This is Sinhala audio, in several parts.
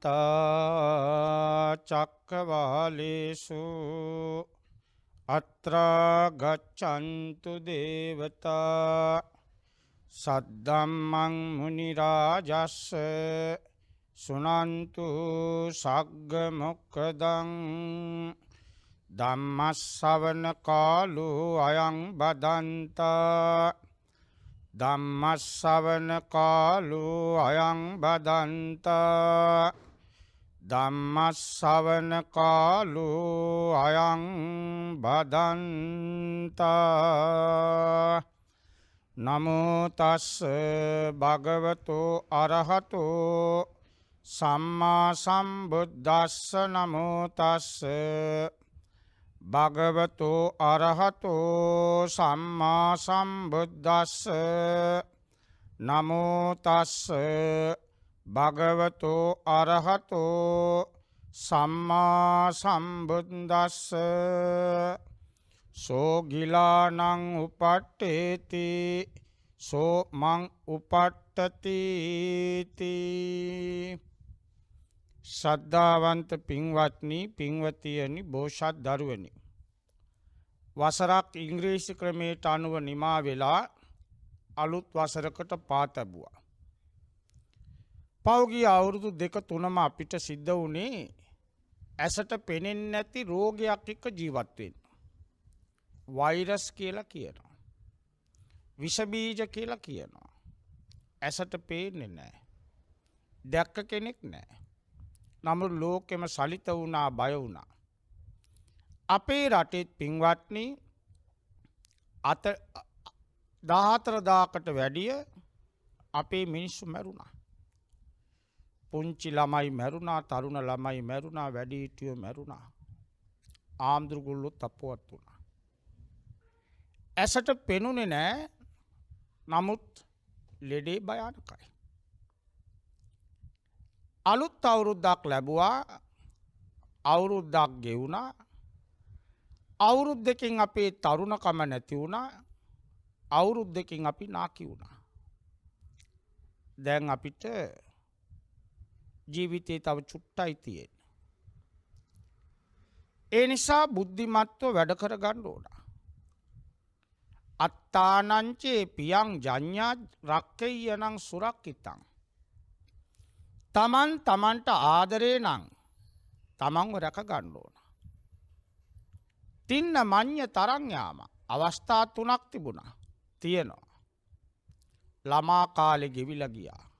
සමන්තා චක්කවාලේසු අත්‍රා ගච්ඡන්තු දේවතා සද්දම්මං මුනි රාජස්ස සුනන්තු සග්ග මොක්ඛදං ධම්මස්සවන කාලෝ අයං බදන්තා ධම්මස්සවන කාලෝ අයං බදන්තා ධම්මස්සවන කාලෝ අයං බදන්තා නමෝ තස්ස භගවතෝ අරහතෝ සම්මා සම්බුද්දස්ස නමෝ තස්ස භගවතෝ අරහතෝ සම්මා සම්බුද්දස්ස නමෝ තස්ස භගවතෝ අරහතෝ සම්මා සම්බුද්දස්ස සෝ ගිලානං උපට්ඨේති සෝ මං උපට්ඨති තී. ශ්‍රද්ධාවන්ත පින්වත්නි පින්වතියනි බෝසත් දරුවනි, වසරක් ඉංග්‍රීසි ක්‍රමයට අනුව නිමා වෙලා අලුත් වසරකට පා තැබුවා. පෞගිය අවුරුදු 2-3ම අපිට සිද්ධ වුණේ ඇසට පෙනෙන්නේ නැති රෝගයක් එක්ක ජීවත් වෙන්න. වෛරස් කියලා කියනවා, විෂ බීජ කියලා කියනවා. ඇසට පේන්නේ නැහැ, දැක්ක කෙනෙක් නැහැ. නමුත් ලෝකෙම සලිත වුණා, බය වුණා. අපේ රටේ පින්වත්නි 14,000කට වැඩිය අපේ මිනිස්සු මැරුණා. පුංචි ළමයි මැරුණා, තරුණ ළමයි මැරුණා, වැඩිහිටියෝ මැරුණා. ආම්දුරුගුල්ලොත් අපවත් වුණා. ඇසට පෙනුනේ නැහැ, නමුත් ලෙඩේ භයානකයි. අලුත් අවුරුද්දක් ලැබුවා, අවුරුද්දක් ගෙවුණා. අවුරුද්දකින් අපේ තරුණකම නැති වුණා, අවුරුද්දකින් අපි නාකි වුණා. දැන් අපිට ජීවිතේ තව චුට්ටයි තියෙන්නේ. ඒ නිසා බුද්ධිමත්ව වැඩ කරගන්න ඕන. අත්තානංචේ පියං ජඤ්ඤා රක්කෙය්‍යනං සුරක්කිතං. තමන්ට ආදරේ නම් තමන්ව රැක ගන්න ඕන. තින්න මඤ්ඤ තරං යාම. අවස්ථා 3ක් තිබුණා, තියෙනවා. ළමා කාලේ ගෙවිලා ගියා,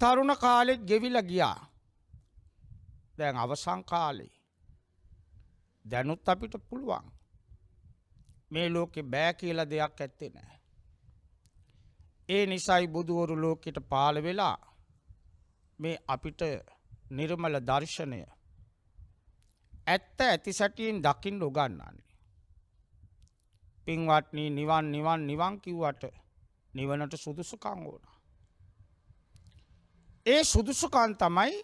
තරුණ කාලෙත් ගෙවිලා ගියා. දැන් අවසන් කාලේ. දැනුත් අපිට පුළුවන්. මේ ලෝකේ බෑ කියලා දෙයක් ඇත්තේ නැහැ. ඒ නිසායි බුදුවරු ලෝකෙට පාළ වෙලා මේ අපිට නිර්මල දර්ශනය ඇත්ත ඇති සැටියෙන් දකින්න උගන්වන්නේ. පින්වත්නි, නිවන් කිව්වට නිවනට සුදුසුකම් ඕන. ඒ සුදුසුකම් තමයි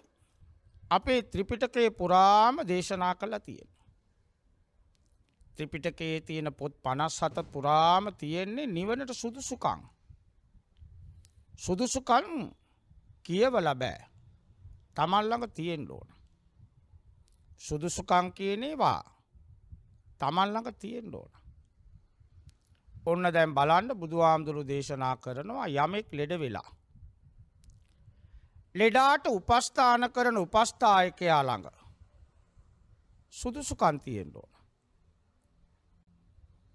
අපේ ත්‍රිපිටකයේ පුරාම දේශනා කරලා තියෙන්නේ. ත්‍රිපිටකයේ තියෙන පොත් 57 පුරාම තියෙන්නේ නිවනට සුදුසුකම්. සුදුසුකම් කියවලා බෑ, තමන් ළඟ තියෙන්න ඕන. සුදුසුකම් කියන ඒවා තමන් ළඟ තියෙන්න ඕන. ඔන්න දැන් බලන්න, බුදුහාමුදුරු දේශනා කරනවා යමෙක් ලෙඩ වෙලා ලෙඩාට උපස්ථාන කරන උපස්ථායකයා ළඟ සුදුසුකම් තියෙන්න ඕන.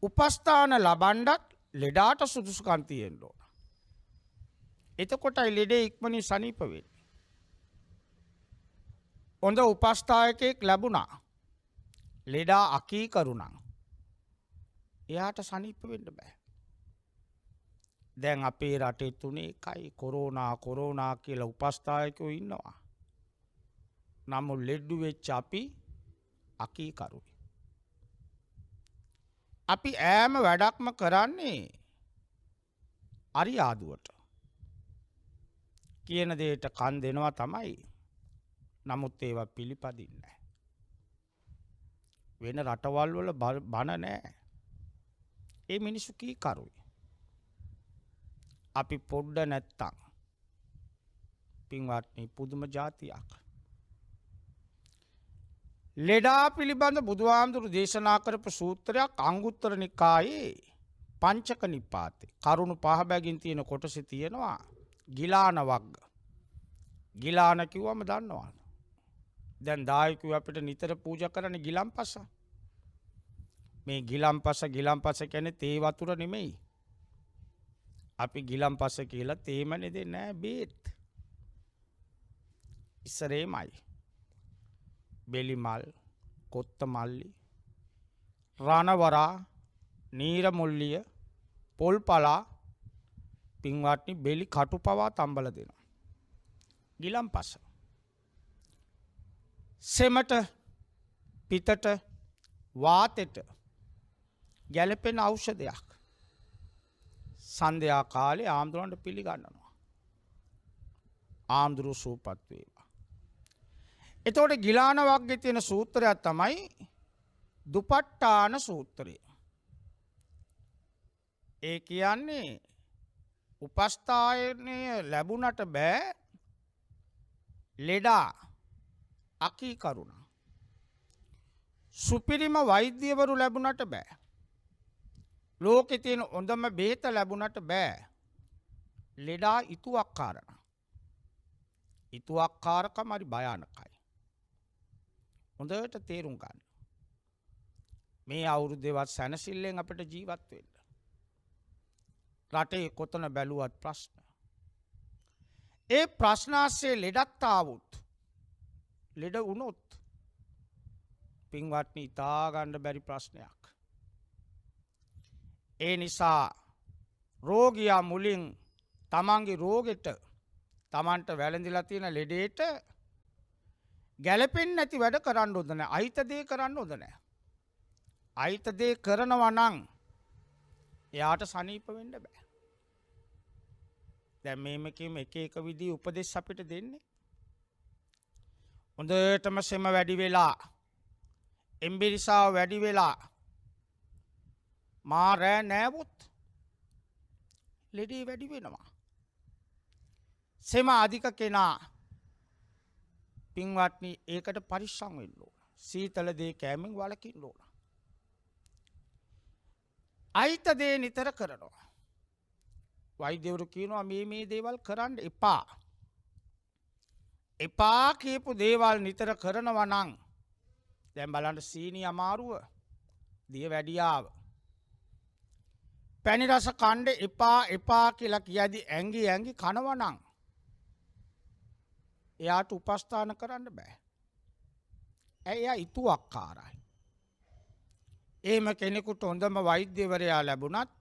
උපස්ථාන ලබන්නත් ලෙඩාට සුදුසුකම් තියෙන්න ඕන. එතකොටයි ලෙඩේ ඉක්මනින් සනීප වෙන්නේ. හොඳ උපස්ථායකයෙක් ලැබුණා, ලෙඩා අකීකරුණා, එයාට සනීප වෙන්න බෑ. දැන් අපේ රටේ තුනේ එකයි, කොරෝනා කියලා උපස්ථායකයෝ ඉන්නවා. නමුත් ලෙඩු වෙච්ච අපි අකීකරුයි. අපි ඈම වැඩක්ම කරන්නේ අරියාදුවට. කියන දෙයට කන් දෙනවා තමයි. නමුත් ඒවා පිළිපදින්නේ නැහැ. වෙන රටවල් වල බන නැහැ. ඒ මිනිස්සු කීකරුයි. අපි පොඩ්ඩ නැත්තම් පින්වත්නි පුදුම જાතියක්. ලෙඩා පිළිබඳ බුදුහාමුදුරු දේශනා කරපු සූත්‍රයක් අංගුත්තර නිකායේ පංචක නිපාතේ කරුණු 5 බැගින් තියෙන කොටසේ තියෙනවා ගිලාන වග්ග. ගිලාන කිව්වම දන්නවද? දැන් දායකයෝ අපිට නිතර පූජා කරන්නේ ගිලම්පස. මේ ගිලම්පස කියන්නේ තේ වතුර නෙමෙයි. අපි ගිලම්පස කියලා තේමනේ දෙන්නේ නැහැ බේත්. ඉස්සරේමයි. බෙලි මල්, කොත්ත මල්ලි, රණවරා, නීරමුල්ලිය, පොල්පලා පින්වත්නි බෙලි කටු පවා තම්බල දෙනවා. ගිලම්පස. සෙමට, පිතට, වාතෙට ගැලපෙන ඖෂධයක්. සන්ධ්‍යා කාලේ ආම්දුරන්ට පිළිගන්නවා. ආම්දුරු සූපත් වේවා. එතකොට ගිලාන වග්ගයේ තියෙන සූත්‍රයක් තමයි දුපට්ඨාන සූත්‍රය. ඒ කියන්නේ උපස්ථායනය ලැබුණට බෑ ලෙඩා අකී කරුණ. සුපිරිම වෛද්‍යවරු ලැබුණට බෑ. ලෝකෙ තියෙන හොඳම බේත ලැබුණට බෑ ලෙඩා ඉතුවක්කාරණ. ඉතුවක්කාරකම හරි භයානකයි. හොඳට තේරුම් ගන්න. මේ අවුරුද්දේවත් සැනසෙල්ලෙන් අපිට ජීවත් වෙන්න. රටේ කොතන බැලුවත් ප්‍රශ්න. ඒ ප්‍රශ්න ASCII ලෙඩත් ආවොත් ලෙඩ වුණොත් පින්වත්නි ඉතා ගන්න බැරි ප්‍රශ්නයක්. ඒ නිසා රෝගියා මුලින් තමන්ගේ රෝගෙට තමන්ට වැළඳිලා තියෙන ලෙඩේට ගැලපෙන්නේ නැති වැඩ කරන්න හොඳ නැහැ. අහිත දේ කරන්න හොඳ නැහැ. අහිත දේ කරනවා නම් එයාට සනීප වෙන්න බෑ. දැන් මේකෙම එක විදිහේ උපදෙස් අපිට දෙන්නේ. හොඳටම සෙම වැඩි වෙලා, එම්බිරිසාව වැඩි වෙලා මා රෑ නෑවොත් ලෙඩේ වැඩි වෙනවා. සෙම අධික කෙනා පින්වත්නි ඒකට පරිස්සම් වෙන්න ඕන. සීතල දේ කෑමෙන් වළකින්න ඕන. අහිත දේ නිතර කරනවා. වෛද්‍යවරු කියනවා මේ දේවල් කරන්න එපා. එපා කියපු දේවල් නිතර කරනවා නම් දැන් බලන්න සීනි අමාරුව, දිය වැඩියාව. පැණි රස කන්න එපා කියලා කියද්දි ඇඟි කනවා නම් එයාට උපස්ථාන කරන්න බෑ. එයා ඉතුවක්කාරයි. එහෙම කෙනෙකුට හොඳම වෛද්‍යවරයා ලැබුණත්,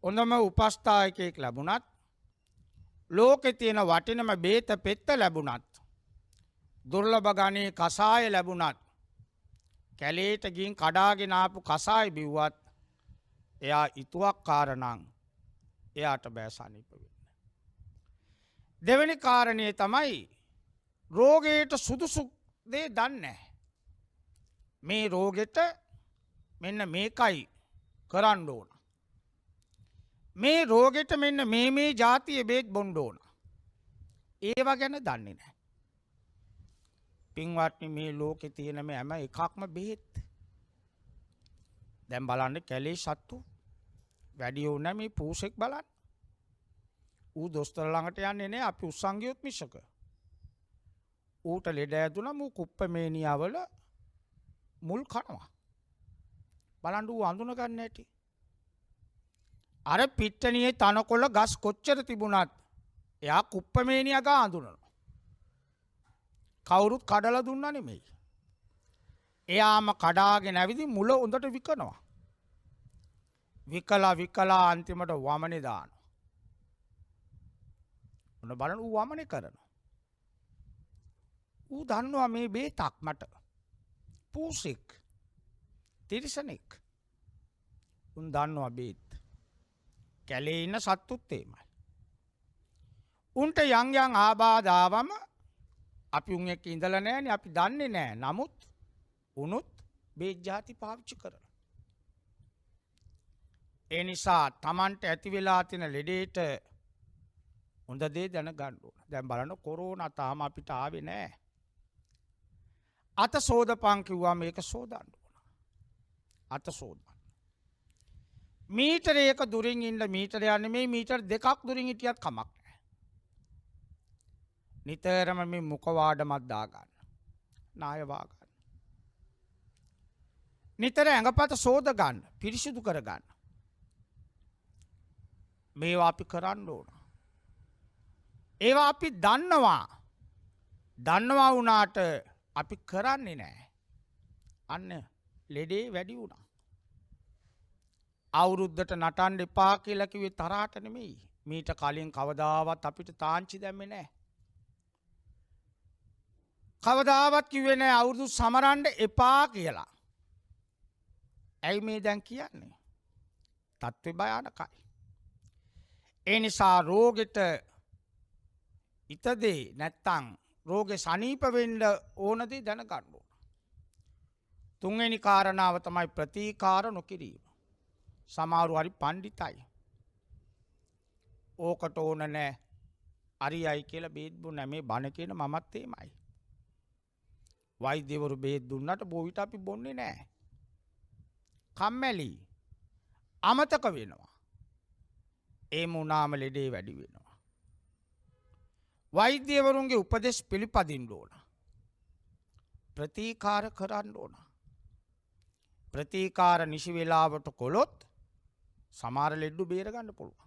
හොඳම උපස්ථායකයෙක් ලැබුණත්, ලෝකේ තියෙන වටිනම බේත පෙත්ත ලැබුණත්, දුර්ලභ ගණේ කසාය ලැබුණත්, කැලේට ගින් කඩාගෙන ආපු කසාය බිව්වත් එයා ඉතුවක්කාර නම් එයාට බෑ සනීප වෙන්න. දෙවෙනි කාරණේ තමයි රෝගයට සුදුසු දේ දන්නේ නැහැ. මේ රෝගෙට මෙන්න මේකයි කරන්න ඕන. මේ රෝගෙට මෙන්න මේ જાතිය බේත් බොන්න ඕන. ඒව ගැන දන්නේ නැහැ. පින්වත්නි මේ ලෝකේ තියෙන මේ හැම එකක්ම බෙහෙත්. දැන් බලන්න කැලේ සත්තු වැඩි වුණා මේ පූසෙක් බලන්න. ඌ දොස්තර ළඟට යන්නේ නැහැ අපි උස්සන් ගියොත් මිසක. ඌට ලෙඩ ඇදුණා මූ කුප්පමේනියාවල මුල් කනවා. බලන්න ඌ අඳුන ගන්න ඇති. අර පිට්ටනියේ තනකොළ ගස් කොච්චර තිබුණත් එයා කුප්පමේනියා ගා අඳුනනවා. කවුරුත් කඩලා දුන්නා නෙමෙයි. එයාම කඩාගෙන ඇවිදින් මුල උඳට විකනවා. විකලා අන්තිමට වමනේ දානවා. ඔන්න බලන්න ඌ වමනේ කරනවා. ඌ දන්නවා මේ බේතක් මට. පූසෙක්. තිරිසනෙක්. උන් දන්නවා බේත්. කැලේ ඉන්න සත්තුත් එහෙමයි. උන්ට යම් ආබාධ ආවම අපි උන් එක්ක ඉඳලා නැහැනේ අපි දන්නේ නැහැ. නමුත් උනුත් බේත් ಜಾති පාවිච්චි කරනවා. ඒ නිසා Tamanට ඇති වෙලා තියෙන ලෙඩේට හොඳ දේ දැනගන්න ඕන. දැන් බලන්න කොරෝනා තාම අපිට ආවේ නැහැ. අත සෝදපන් කිව්වා මේක සෝදන්න ඕන. අත සෝදන්න. මීටරයක දුරින් ඉන්න මීටරයක් නෙමෙයි මීටර් දෙකක් දුරින් හිටියත් කමක් නැහැ. නිතරම මේ මුඛවාඩමක් දාගන්න. නාය වාගන්න. නිතර ඇඟපත සෝද ගන්න, පිරිසිදු කර ගන්න. මේවා අපි කරන්න ඕන. ඒවා අපි දන්නවා. දන්නවා වුණාට අපි කරන්නේ නැහැ. අන්න ලෙඩේ වැඩි වුණා. අවුරුද්දට නටන්න එපා කියලා කිව්වේ තරහට නෙමෙයි. මීට කලින් කවදාවත් අපිට තාංචි දැම්මේ නැහැ. කවදාවත් කිව්වේ නැහැ අවුරුදු සමරන්න එපා කියලා. ඇයි මේ දැන් කියන්නේ? තත්ත්වය භයානකයි. ඒ නිසා රෝගෙට ඉතදේ නැත්තම් රෝගේ සනීප වෙන්න ඕන දේ දැනගන්න ඕන. තුන්වෙනි කාරණාව තමයි ප්‍රතිකාර නොකිරීම. සමහරු හරි පණ්ඩිතයි. ඕකට ඕන නැහැ. අරියයි කියලා බේත් බොන්න මේ බණ කියන මමත් එමයයි. වෛද්‍යවරු බේත් දුන්නට බොවිත අපි බොන්නේ නැහැ. කම්මැලි අමතක වෙනවා. ඒ මුණාම ලෙඩේ වැඩි වෙනවා. වෛද්‍යවරුන්ගේ උපදෙස් පිළිපදින්න ඕන. ප්‍රතිකාර කරන්න ඕන. ප්‍රතිකාර නිසි වේලාවට කළොත් සමහර ලෙඩු බේර ගන්න පුළුවන්.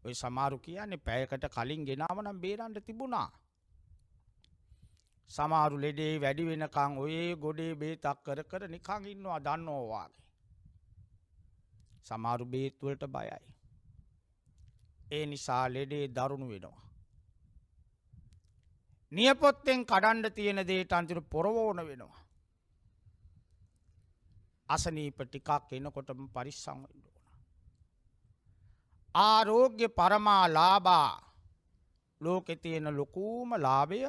ඔය සමහරු කියන්නේ පැයකට කලින් ගෙනාව නම් බේරන්න තිබුණා. සමහරු ලෙඩේ වැඩි වෙනකන් ඔය ගොඩේ බේතක් කර කර නිකන් ඉන්නවා දන්නෝ වාගේ. සමහරු බේත් වලට බයයි. ඒ නිසා ලෙඩේ දරුණු වෙනවා. නියපොත්තෙන් කඩන්න තියෙන දේට අන්තිම පොරවෝන වෙනවා. අසනීප ටිකක් එනකොටම පරිස්සම් වෙන්න ඕන. ආරෝග්‍ය පරමා ලාභා ලෝකේ තියෙන ලොකුම ලාභය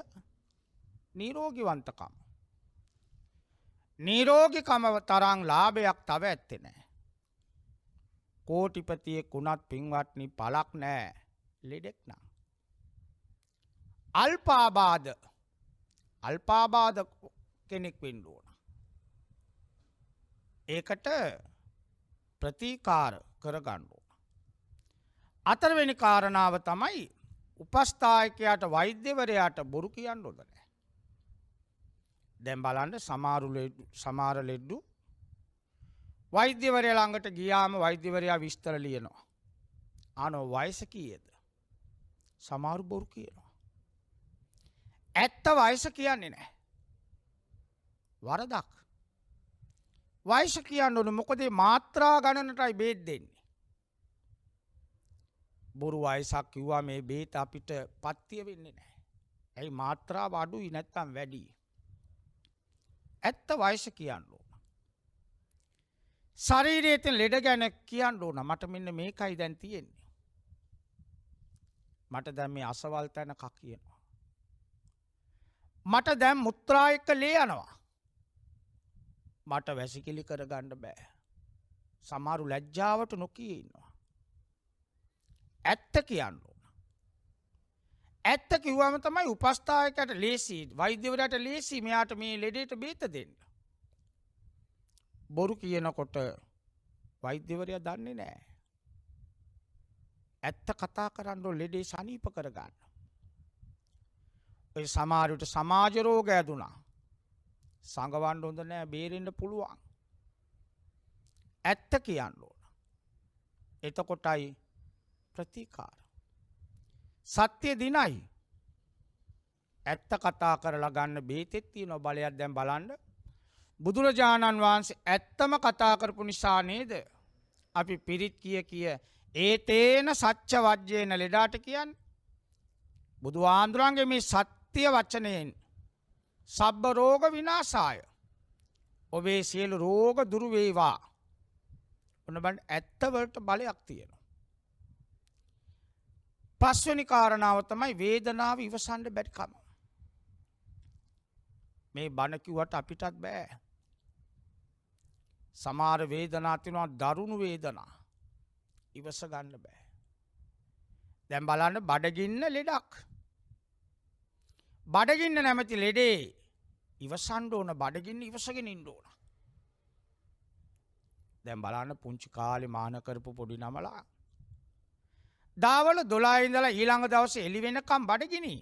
නිරෝගීවන්තකම. නිරෝගීකම තරම් ලාභයක් තව ඇත්තේ නැහැ. කෝටිපතියෙක් වුණත් පින්වත්නි පළක් නැහැ ලෙඩෙක් නම්. අල්පාබාධ කෙනෙක් වෙන්න ඕන. ඒකට ප්‍රතිකාර කරගන්න ඕන. හතරවෙනි කාරණාව තමයි උපස්ථායකයාට වෛද්‍යවරයාට බොරු කියන්න හොඳ නැහැ. දැන් බලන්න සමහර ලෙඩු වෛද්‍යවරයා ළඟට ගියාම වෛද්‍යවරයා විස්තර ලියනවා. අනෝ වයස කීයද? සමහරු බොරු කියනවා. ඇත්ත වයස කියන්නේ නැහැ. වරදක්. වයස කියන්න ඕනේ මොකද මාත්‍රා ගණනටයි බේත් දෙන්නේ. බොරු වයසක් කිව්වා මේ බේත අපිට පත්‍ය වෙන්නේ නැහැ. ඇයි මාත්‍රාව අඩුයි නැත්තම් වැඩි? ඇත්ත වයස කියන්න ඕන. ශරීරයේ ලෙඩ ගැන කියන්න ඕන. මට මෙන්න මේකයි දැන් තියෙන්නේ. මට දැන් මේ අසවල් තැනක කියනවා. මට දැන් මුත්‍රා එක්ක ලේ යනවා. මට වැසිකිලි කරගන්න බෑ. සමහරු ලැජ්ජාවට නොකිය ඉන්නවා. ඇත්ත කියන්න ඕන. ඇත්ත කිව්වම තමයි උපස්ථායකයට ලේසි, වෛද්‍යවරයාට ලේසි මෙයාට මේ ලෙඩේට බේත දෙන්න. බොරු කියනකොට වෛද්‍යවරයා දන්නේ නැහැ. ඇත්ත කතා කරන්න ලෙඩේ සනීප කරගන්න. ඔය සමහරවිට සමාජ රෝග ඇදුණා. සංගවන්න හොඳ නැහැ, බේරෙන්න පුළුවන්. ඇත්ත කියන්න ඕන. එතකොටයි ප්‍රතිකාර. සත්‍ය දිනයි. ඇත්ත කතා කරලා ගන්න බේතෙත් තියෙන බලයක්. දැන් බලන්න බුදුරජාණන් වහන්සේ ඇත්තම කතා කරපු නිසා නේද අපි පිරිත් කිය ඒතේන සච්ච වජ්ජේන ලෙඩාට කියන්නේ. බුදුහාඳුරන්ගේ මේ සත්‍ය වචනයෙන් සබ්බ රෝග විනාශාය. ඔබේ සියලු රෝග දුරු වේවා. ඔන්න බලන්න ඇත්ත වලට බලයක් තියෙනවා. පස්වෙනි කාරණාව තමයි වේදනාව ඉවසන්න බැරි කම. මේ බණ කිව්වට අපිටත් බෑ. සමහර වේදනා තියෙනවා දරුණු වේදනා. ඉවස ගන්න බෑ. දැන් බලන්න බඩගින්න ලෙඩක්. බඩගින්න නැමැති ලෙඩේ ඉවසන්න ඕන බඩගින්න ඉවසගෙන ඉන්න ඕන. දැන් බලන්න පුංචි කාලේ මාන කරපු පොඩි නමලා දාවල 12 ඉඳලා ඊළඟ දවසේ එළි වෙනකම් බඩගිනි.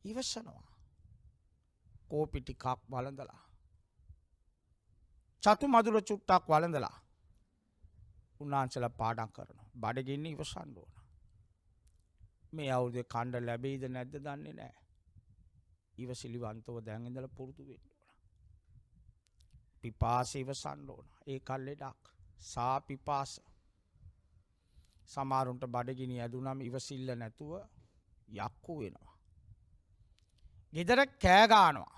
ඉවසනවා. කෝපි ටිකක් වළඳලා. චතු මధుර චුට්ටක් වළඳලා. උන්වහන්සේලා පාඩම් කරනවා. බඩගින්න ඉවසන්න ඕන. මේ අවුරුද්දේ කණ්ඩ ලැබෙයිද නැද්ද දන්නේ නැහැ. ඉවසිලිවන්තව දැන් ඉඳලා පුරුදු වෙන්න ඕන. පිපාසය ඉවසන්න ඕන. ඒ කල්ලෙඩක්. සා පිපාස. සමහරුන්ට බඩගිනි ඇදුනම ඉවසිල්ල නැතුව යක්කු වෙනවා. ගෙදර කෑ ගන්නවා.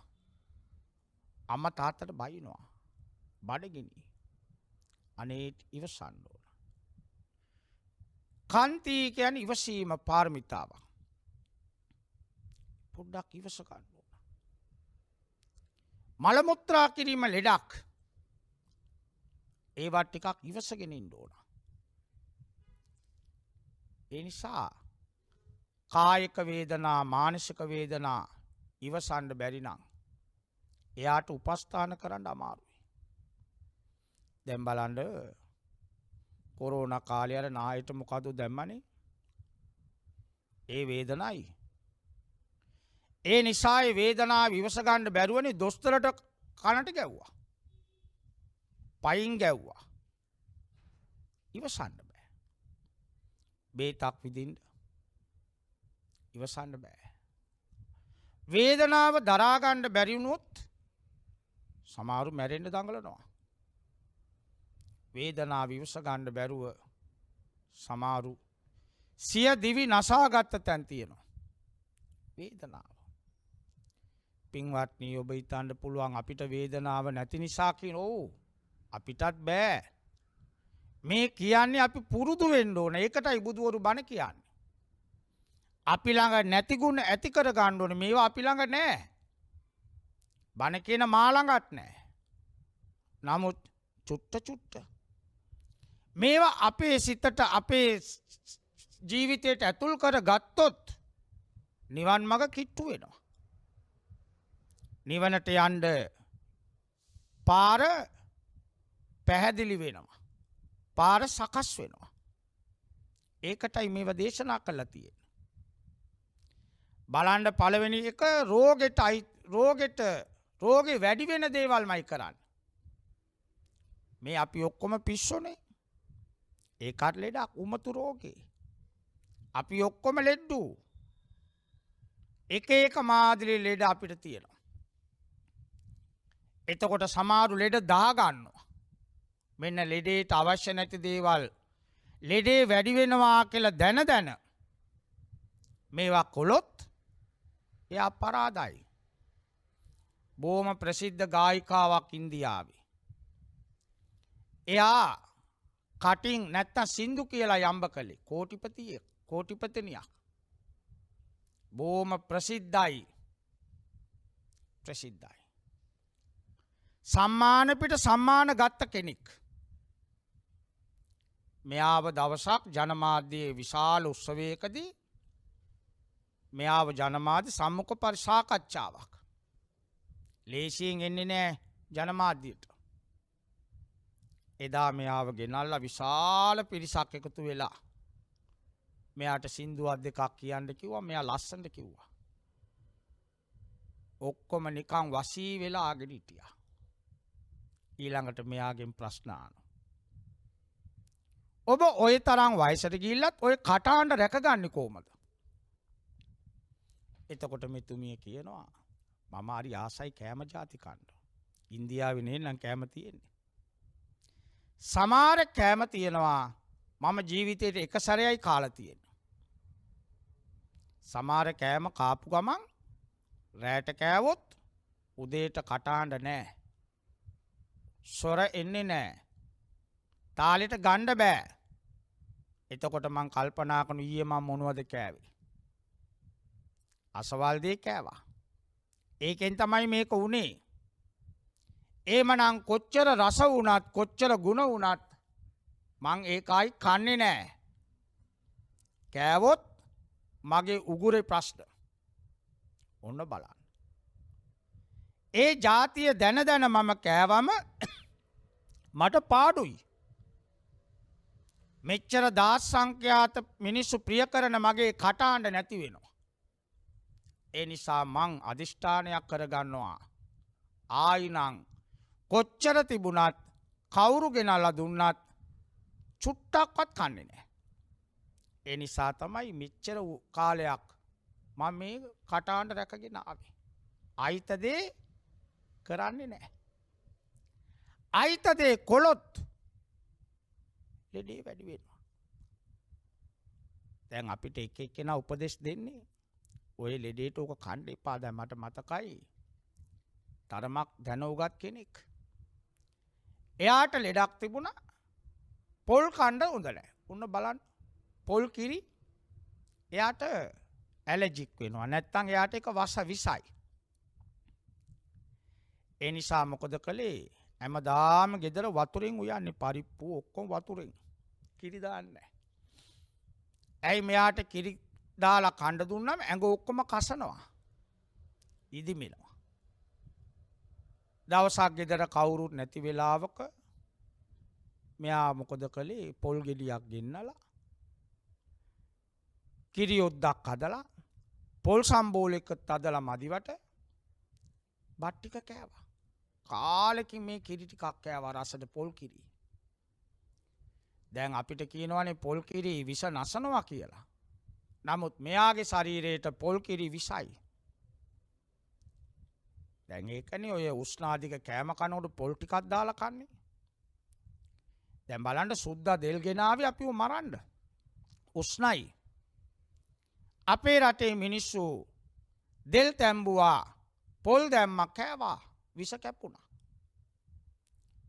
අම්මා තාත්තට බයිනවා. බඩගිනි. අනේ ඉවසන්න ඕන. කන්ති කියන්නේ ඉවසීම පාරමිතාවක්. පොඩ්ඩක් ඉවස ගන්න ඕන. මල මුත්‍රා කිරීම ලෙඩක්. ඒවත් ටිකක් ඉවසගෙන ඉන්න ඕන. ඒ නිසා කායික වේදනා මානසික වේදනා ඉවසන්න බැරි නම් එයාට උපස්ථාන කරන්න අමාරුයි. දැන් බලන්න කොරෝනා කාලේ අර නායට මොකද දැම්මනේ? ඒ වේදනයි. ඒ නිසා ඒ වේදනාව ඉවස ගන්න බැරුවනේ දොස්තරට කනට ගැව්වා. පයින් ගැව්වා. ඉවසන්න බෑ. බේතක් විඳින්න ඉවසන්න බෑ. වේදනාව දරා ගන්න බැරි වුණොත් සමහරු මැරෙන්න දඟලනවා. වේදනාව ඉවස ගන්න බැරුව සමහරු සිය දිවි නසාගත්ත තැන් තියෙනවා. වේදනාව. පින්වත්නි ඔබ හිතන්න පුළුවන් අපිට වේදනාව නැති නිසා කියන ඕ අපිටත් බෑ. මේ කියන්නේ අපි පුරුදු වෙන්න ඕන. ඒකටයි බුදුවරු බණ කියන්නේ. අපි ළඟ නැති ගුණ ඇති කර ගන්න ඕනේ. මේවා අපි ළඟ නැහැ. බණ කියන මා ළඟත් නැහැ. නමුත් චුට්ට මේවා අපේ සිතට අපේ ජීවිතයට ඇතුල් කර ගත්තොත් නිවන් මඟ කිට්ටු වෙනවා. නිවනට යන්න පාර පැහැදිලි වෙනවා. පාර සකස් වෙනවා. ඒකටයි මේවා දේශනා කළා තියෙන්නේ. බලන්න පළවෙනි එක රෝගේ වැඩි වෙන දේවල්මයි කරන්නේ. මේ අපි ඔක්කොම පිස්සුනේ. ඒකට ලෙඩක් උමතු රෝගේ. අපි ඔක්කොම ලෙඩ්ඩු. එක මාදිරි ලෙඩ අපිට තියෙනවා. එතකොට සමහරු ලෙඩ දාගන්නවා. මෙන්න ලෙඩේට අවශ්‍ය නැති දේවල් ලෙඩේ වැඩි වෙනවා කියලා දැන මේවා කොළොත් එයා අපරාධයි. බොහොම ප්‍රසිද්ධ ගායිකාවක් ඉන්දියාවේ. එයා කටින් නැත්තම් සින්දු කියලා යම්බ කළේ කෝටිපතිනියක්. බොහොම ප්‍රසිද්ධයි. සම්මාන පිට සම්මාන ගත්ත කෙනෙක්. මෙයාව දවසක් ජනමාධ්‍යයේ විශාල උත්සවයකදී මෙයාව ජනමාධ්‍ය සම්මුඛ පරිසාකච්ඡාවක්. ලේසියෙන් එන්නේ නෑ ජනමාධ්‍යයට. එදා මෙයාව ගෙනල්ලා විශාල පිරිසක් එකතු වෙලා මෙයාට සින්දුවක් දෙකක් කියන්න කිව්වා. මෙයා ලස්සනට කිව්වා. ඔක්කොම නිකන් වසී වෙලා ආගෙන හිටියා. ඊළඟට මෙයාගෙන් ප්‍රශ්න අහනවා. ඔබ ඔය තරම් වයසට ගිහිල්ලත් ඔය කටහඬ රැකගන්නේ කොහමද? එතකොට මෙතුමිය කියනවා මම හරි ආසයි කෑම ಜಾති කන්න. ඉන්දියාවේ නෙන්නම් කෑම තියෙන්නේ. සමහර කෑම තියෙනවා මම ජීවිතේට එක සැරේයි කාලා තියෙන්නේ. සමහර කෑම කාපු ගමන් රැට කෑවොත් උදේට කටහඬ නැහැ. සොර එන්නේ නැහැ. තාලෙට ගන්න බෑ. එතකොට මං කල්පනා කරන ඊයේ මම මොනවද කෑවේ? අසවල් දේ කෑවා. ඒකෙන් තමයි මේක උනේ. එහෙමනම් කොච්චර රස වුණත් කොච්චර ගුණ වුණත් මං ඒකයි කන්නේ නැහැ. කෑවොත් මගේ උගුරේ ප්‍රශ්න. ඔන්න බලන්න. ඒ ජාතිය දැන දැන මම කෑවම මට පාඩුයි. මෙච්චර දාස් සංඛ්‍යාත මිනිස්සු ප්‍රිය කරන මගේ කටාණ්ඩ නැති වෙනවා. ඒ නිසා මං අධිෂ්ඨානයක් කරගන්නවා. ආයිනං කොච්චර තිබුණත් කවුරු ගෙනල්ලා දුන්නත් චුට්ටක්වත් කන්නේ නැහැ. ඒ නිසා තමයි මෙච්චර කාලයක් මම මේ කටාණ්ඩ රැකගෙන ආවේ. අයිතදේ කරන්නේ නැහැ. අයිතදේ කොළොත් ලෙඩේ වැඩි වෙනවා. දැන් අපිට එක එක්කෙනා උපදෙස් දෙන්නේ ඔය ලෙඩේට ඕක කන්න එපා. දැන් මට මතකයි තරමක් දැනුගත් කෙනෙක්. එයාට ලෙඩක් තිබුණා. පොල් කන්න හොඳ නැහැ. උන්න බලන්න පොල් කිරි එයාට ඇලර්ජික් වෙනවා. නැත්තම් එයාට ඒක විසයි. ඒ නිසා මොකද කළේ? හැමදාම ගෙදර වතුරෙන් උයන්නේ පරිප්පු ඔක්කොම වතුරෙන්. කිරි දාන්නේ නැහැ. ඇයි මෙයාට කිරි දාලා කන්න දුන්නම ඇඟ ඔක්කොම කසනවා. ඉදිමෙනවා. දවසක් ගෙදර කවුරුත් නැති වෙලාවක මෙයා මොකද කළේ? පොල් ගෙඩියක් ගෙන්නලා කිරි යොද්දක් හදලා පොල් සම්බෝලයකට හදලා මදිවට බත් ටික කෑවා. කාලෙකින් මේ කිරි ටිකක් කෑවා රසට පොල් කිරි. දැන් අපිට කියනවානේ පොල් කිරි විස නසනවා කියලා. නමුත් මෙයාගේ ශරීරයට පොල් කිරි විසයි. දැන් ඒකනේ ඔය උෂ්ණාධික කෑම කනකොට පොල් ටිකක් දාලා කන්නේ. දැන් බලන්න සුද්දා දෙල් ගෙනාවේ අපිව මරන්න. උෂ්ණයි. අපේ රටේ මිනිස්සු දෙල් තැම්බුවා පොල් දැම්මක් කෑවා විස කැපුණා.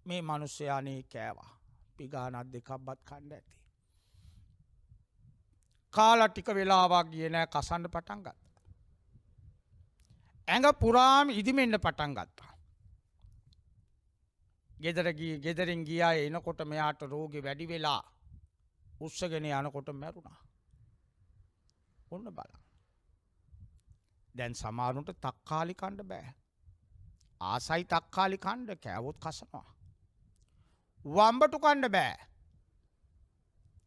මේ මිනිස්සයානේ කෑවා. පිගානක් දෙකක්වත් කන්න ඇති. කාලා ටික වෙලාවක් ගියේ නෑ කසන්න පටන් ගත්තා. ඇඟ පුරාම ඉදිමෙන්න පටන් ගත්තා. ගෙදරින් ගියා එනකොට මෙයාට රෝගේ වැඩි වෙලා උස්සගෙන යනකොට මැරුණා. ඔන්න බලන්න. දැන් සමහරුන්ට තක්කාලි කන්න බෑ. ආසයි තක්කාලි කන්න කෑවොත් කසනවා. වම්බටු කන්න බෑ.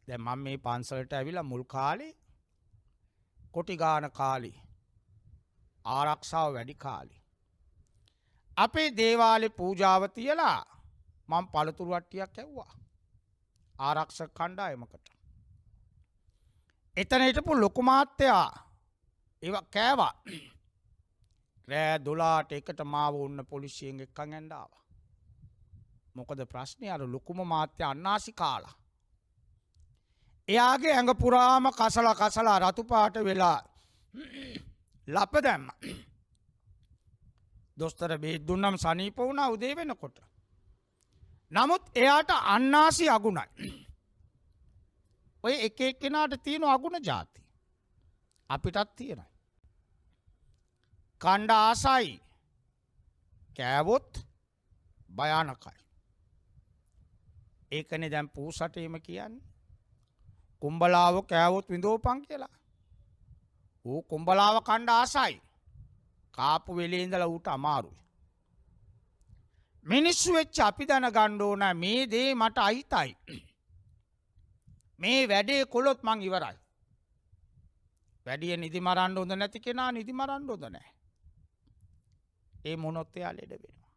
දැන් මම මේ පන්සලට ඇවිල්ලා මුල් කාලේ කොටි ගාන කාලේ ආරක්ෂාව වැඩි කාලේ අපේ දේවාලේ පූජාව තියලා මම පළතුරු වට්ටියක් ඇව්වා ආරක්ෂක කණ්ඩායමකට. එතන හිටපු ලොකු මාත්තයා ඒව කෑවා. රෑ 12ට එකට මාව උන්න පොලිසියෙන් එක්කන් ඇඳ ආවා. මොකද ප්‍රශ්නේ? අර ලොකුම මාත්‍යා අන්නාසි කාලා. එයාගේ ඇඟ පුරාම කසලා රතු පාට වෙලා ලප දැම්ම. දොස්තර බේත් දුන්නම සනීප වුණා උදේ වෙනකොට. නමුත් එයාට අන්නාසි අගුණයි. ඔය එක එක්කෙනාට තියෙන අගුණ જાති. අපිටත් තියෙනවා. කණ්ඩ ආසයි. කෑවොත් භයානකයි. ඒකනේ දැන් පූසටේම කියන්නේ. කුඹලාව කෑවොත් විඳෝපන් කියලා. ඌ කුඹලාව කණ්ඩ ආසයි. කාපු වෙලේ ඉඳලා ඌට අමාරුයි. මිනිස්සු වෙච්ච අපි දැනගන්න ඕන මේ දේ මට අයිතයි. මේ වැඩේ කළොත් මං ඉවරයි. වැඩිය නිදි මරන්න හොඳ නැති කෙනා නිදි මරන්න හොඳ නැහැ. ඒ මොනොත් එයා ලෙඩ වෙනවා.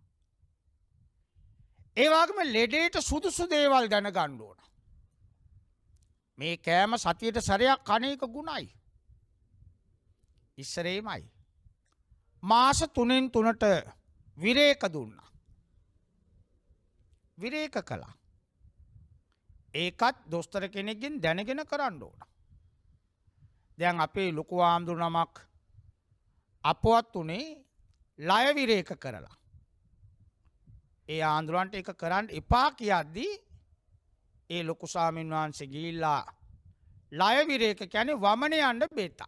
ඒ වගේම ලෙඩේට සුදුසු දේවල් දැනගන්න ඕන. මේ කෑම සතියට සැරයක් කන එක ගුණයි. ඉස්සරේමයි. මාස 3න් 3ට විරේක දුන්නා. විරේක කළා. ඒකත් දොස්තර කෙනෙක්ගෙන් දැනගෙන කරන්න ඕන. දැන් අපේ ලොකු ආම්දුර නමක් අපවත් උනේ ලය විරේක කරලා. ඒ ආන්දුරන්ට ඒක කරන්න එපා කියද්දී ඒ ලොකු ස්වාමීන් වහන්සේ ගිහිල්ලා ලය විරේක කියන්නේ වමනේ යන්න බෙතක්.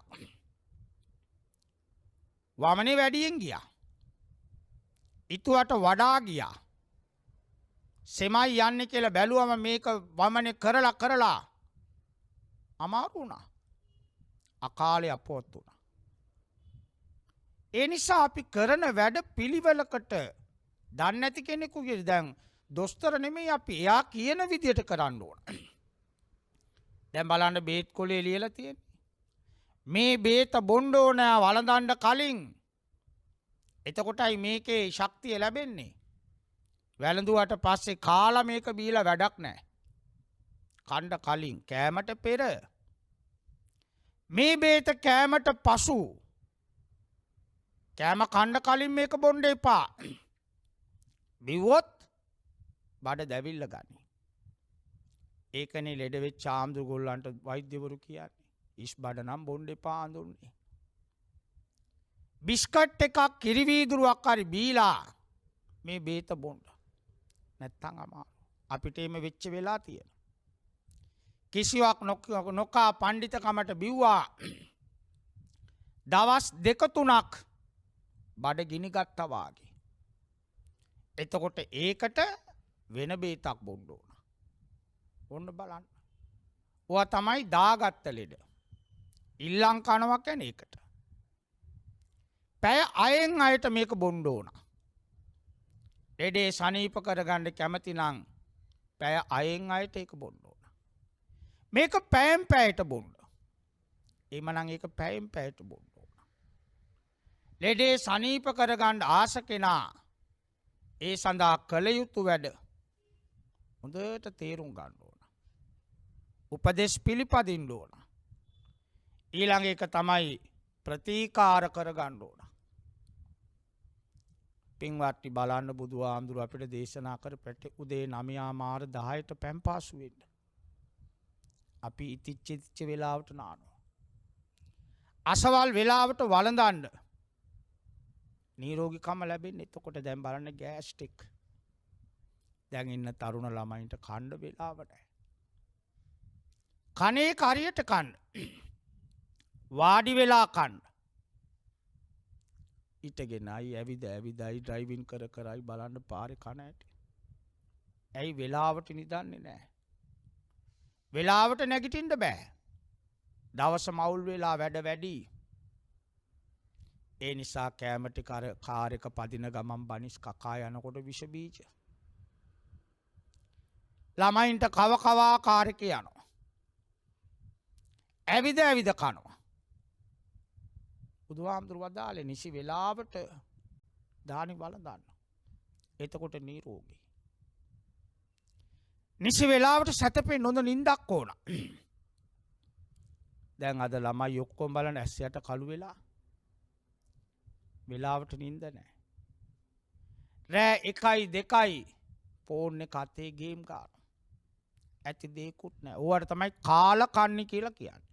වමනේ වැඩියෙන් ගියා. ඊටුවට වඩා ගියා. සෙමයි යන්නේ කියලා බැලුවම මේක වමනේ කරලා අමාරු වුණා. අකාලේ අපවත් වුණා. ඒ නිසා අපි කරන වැඩ පිළිවෙලකට දන්නේ නැති කෙනෙකුගේ දැන් දොස්තර නෙමෙයි අපි එයා කියන විදියට කරන්න ඕන. දැන් බලන්න බේත් කොලේ ලියලා තියෙන්නේ. මේ බේත බොන්න ඕන වළඳන්න කලින්. එතකොටයි මේකේ ශක්තිය ලැබෙන්නේ. වැළඳුවට පස්සේ කාලා මේක බීලා වැඩක් නැහැ. කණ්ඩ කලින් කෑමට පෙර මේ බේත කෑමට පසු කෑම කණ්ඩ කලින් මේක බොන්න එපා. බිව්වොත් බඩ දැවිල්ල ගනි. ඒකනේ ලෙඩ වෙච්ච ආම්දු ගොල්ලන්ට වෛද්‍යවරු කියන්නේ. ඉස් බඩ නම් බොන්න එපා අඳුන්නේ. බිස්කට් එකක් කිරිවීදුරුවක් හරි බීලා මේ බේත බොන්න. නැත්තම් අමාරු. අපිට එimhe වෙච්ච වෙලා තියෙනවා. කිසිවක් නොකා පඬිතකමට බිව්වා. දවස් 2-3ක් බඩ ගිනි ගත්තා වාගේ. එතකොට ඒකට වෙන බේතක් බොන්න ඕන. ඔන්න බලන්න. ඔවා තමයි දාගත්ත ලෙඩ. ඉල්ලම් කනවා කියන්නේ ඒකට. පැය 6න් අයට මේක බොන්න ඕන. ලෙඩේ සනීප කරගන්න කැමති නම් පැය 6න් අයට ඒක බොන්න ඕන. මේක පැයෙන් පැයට බොන්න. එමනම් ඒක පැයෙන් පැයට බොන්න ඕන. ලෙඩේ සනීප කරගන්න ආස කෙනා ඒ සඳහා කළ යුතු වැඩ හොඳට තේරුම් ගන්න ඕන. උපදේශ පිළිපදින්න ඕන. ඊළඟ එක තමයි ප්‍රතිකාර කරගන්න ඕන. පින්වත්නි බලන්න බුදුහාමුදුරුවෝ අපිට දේශනා කර පැටි උදේ 9 මාර 10ට පැම්පාසු වෙන්න. අපි ඉතිච්ච වෙලාවට නානවා. අසවල් වෙලාවට වළඳන්න. නිරෝගීකම ලැබෙන්නේ එතකොට. දැන් බලන්න ගෑස්ට්‍රික්. දැන් ඉන්න තරුණ ළමයින්ට කන්න වෙලාවට. කනේ කරියට කන්න. වාඩි වෙලා කන්න. ඉටගෙනයි ඇවිදයි ඩ්‍රයිවිං කරයි බලන්න පාරේ කන ඇති. ඇයි වෙලාවට නිදන්නේ නැහැ. වෙලාවට නැගිටින්න බෑ. දවස මවුල් වෙලා වැඩ වැඩි. ඒ නිසා කෑම ටික කාර් එක පදින ගමන් බනිස් කකා යනකොට විෂ බීජ. ළමයින්ට කවා කාර් එක යනවා. ඇවිද කනවා. බුදුහාමුදුරුවෝ වදාළේ නිසි වෙලාවට දානි වළඳන්න. එතකොට නිරෝගී. නිසි වෙලාවට සැතපෙන්න හොඳ නිින්දක් ඕන. දැන් අද ළමයි ඔක්කොම බලන ඇස් යට කළු වෙලා. වෙලාවට නිින්ද නැහැ. රෑ 1-2 ෆෝන් එක අතේ ගේම් ගන්නවා. ඇති දෙයක්වත් නැහැ. ඕවට තමයි කාල කන්නි කියලා කියන්නේ.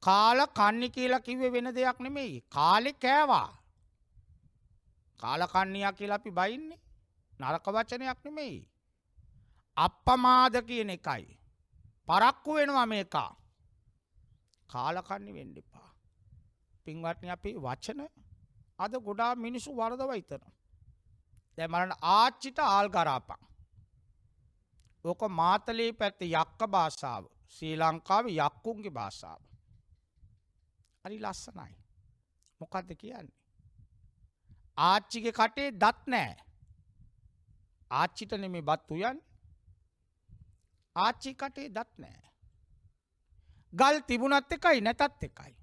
කාල කන්නි කියලා කිව්වේ වෙන දෙයක් නෙමෙයි. කාලේ කෑවා. කාල කන්නියා කියලා අපි බයින්නේ. නරක වචනයක් නෙමෙයි. අප්පමාද කියන එකයි. පරක්කු වෙනවා මේක. කාල කන්නි වෙන්න එපා. පින්වත්නි අපි වචන අද ගොඩාක් මිනිස්සු වරදවා හිතනවා. දැන් බලන්න ආච්චිට ආල් ගරාපන්. ඕක මාතලේ පැත්තේ යක්ක භාෂාව. ශ්‍රී ලංකාවේ යක්කුන්ගේ භාෂාව. හරි ලස්සනයි. මොකද්ද කියන්නේ? ආච්චිගේ කටේ දත් නැහැ. ආච්චිට නෙමෙයි බත් උයන්නේ. ආච්චි කටේ දත් නැහැ. ගල් තිබුණත් එකයි නැතත් එකයි.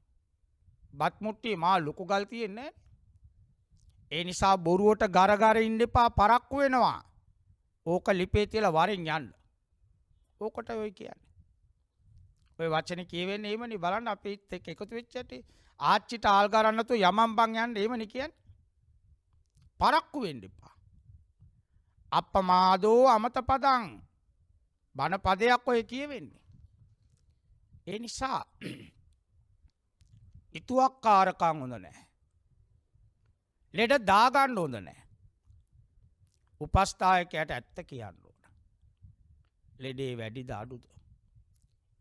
බත් මුට්ටියේ මා ලොකු ගල් තියෙන්නේ නැහැ. ඒ නිසා බොරුවට ගර ඉන්න එපා පරක්කු වෙනවා. ඕක ලිපේ තියලා වරෙන් යන්න. ඕකට ඔය කියන්නේ. ඔය වචනේ කියවෙන්නේ එහෙමනේ බලන්න අපිත් එක්ක එකතු වෙච්ච ඇටි ආච්චිට ආල් ගරන්න තු යමන් බං යන්න එහෙමනේ කියන්නේ. පරක්කු වෙන්න එපා. අප්පමාදෝ අමත පදං බණ පදයක් ඔය කියවෙන්නේ. ඒ නිසා ඉතුවක්කාරකම් හොඳ නැහැ. ලෙඩ දාගන්න හොඳ නැහැ. උපස්ථායකයට ඇත්ත කියන්න ඕන. ලෙඩේ වැඩිද අඩුද?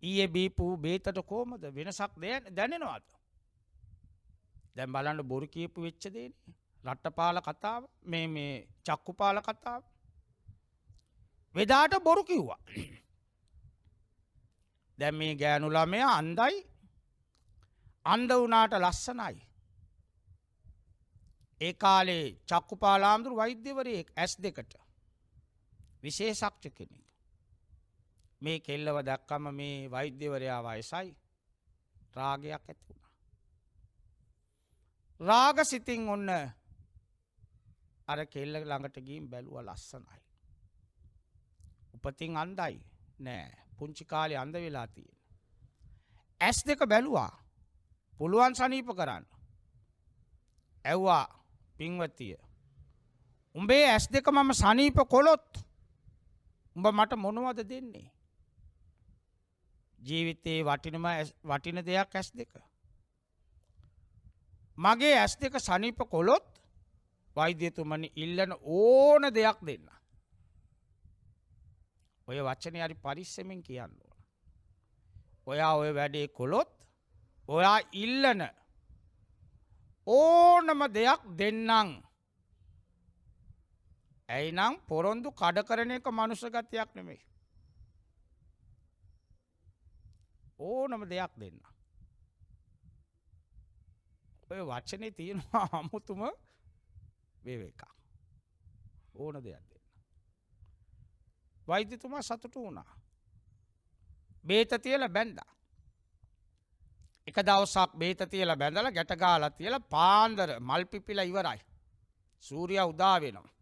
ඊයේ බීපු බේතට කොහමද වෙනසක් දැනෙනවද? දැන් බලන්න බොරු කියපු වෙච්ච දේනේ. රට්ටපාල කතාව මේ චක්කුපාල කතාව. වෙදාට බොරු කිව්වා. දැන් මේ ගෑනු ළමයා අන්ධයි අන්ධ වුණාට ලස්සනයි. ඒ කාලේ චක්කුපාලාම්දුරු වෛද්‍යවරයෙක් ඇස් දෙකට විශේෂඥ කෙනෙක්. මේ කෙල්ලව දැක්කම මේ වෛද්‍යවරයා වයසයි රාගයක් ඇති වුණා. රාග සිතින් ඔන්න අර කෙල්ල ළඟට ගිහින් බැලුවා ලස්සනයි. උපතින් අන්ධයි නෑ පුංචි කාලේ අන්ධ වෙලා තියෙන. ඇස් දෙක බැලුවා පුළුවන් සනීප කරන්න. ඇව්වා පින්වතිය උඹේ ඇස් දෙක මම සනීප කොළොත් උඹ මට මොනවද දෙන්නේ? ජීවිතේ වටින දෙයක් ඇස් දෙක. මගේ ඇස් දෙක සනීප කොළොත් වෛද්‍යතුමනි ඉල්ලන ඕන දෙයක් දෙන්න. ඔය වචනේ හරි පරිස්සමෙන් කියන්න ඕන. ඔයා ඔය වැඩේ කොළොත් ඔයා ඉල්ලන ඕනම දෙයක් දෙන්නම්. ඇයිනම් පොරොන්දු කඩ කරන එක මනුෂ්‍ය ගතියක් නෙමෙයි. ඕනම දෙයක් දෙන්න. ඔය වචනේ තියෙනවා අමුතුම වේවේක. ඕන දෙයක් දෙන්න. වෛද්‍යතුමා සතුටු වුණා. බේත තියලා බැන්දා. එක දවසක් බේත තියලා බැඳලා ගැට ගාලා තියලා පාන්දර මල් පිපිලා ඉවරයි. සූර්යයා උදා වෙනවා.